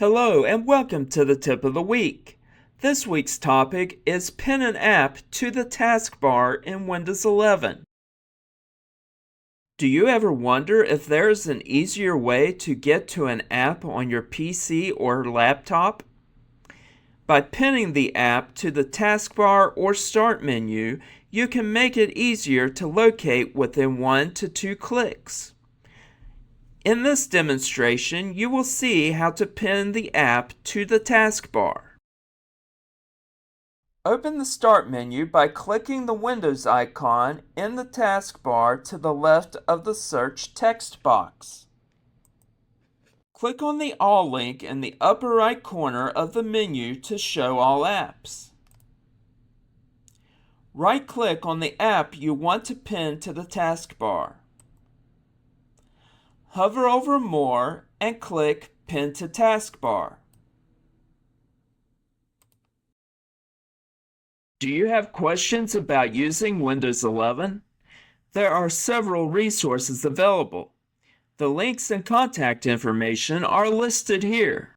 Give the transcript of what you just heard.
Hello and welcome to the Tip of the Week. This week's topic is pin an app to the taskbar in Windows 11. Do you ever wonder if there's an easier way to get to an app on your PC or laptop? By pinning the app to the taskbar or start menu, you can make it easier to locate within 1 to 2 clicks. In this demonstration, you will see how to pin the app to the taskbar. Open the Start menu by clicking the Windows icon in the taskbar to the left of the search text box. Click on the All link in the upper right corner of the menu to show all apps. Right-click on the app you want to pin to the taskbar. Hover over More and click Pin to Taskbar. Do you have questions about using Windows 11? There are several resources available. The links and contact information are listed here.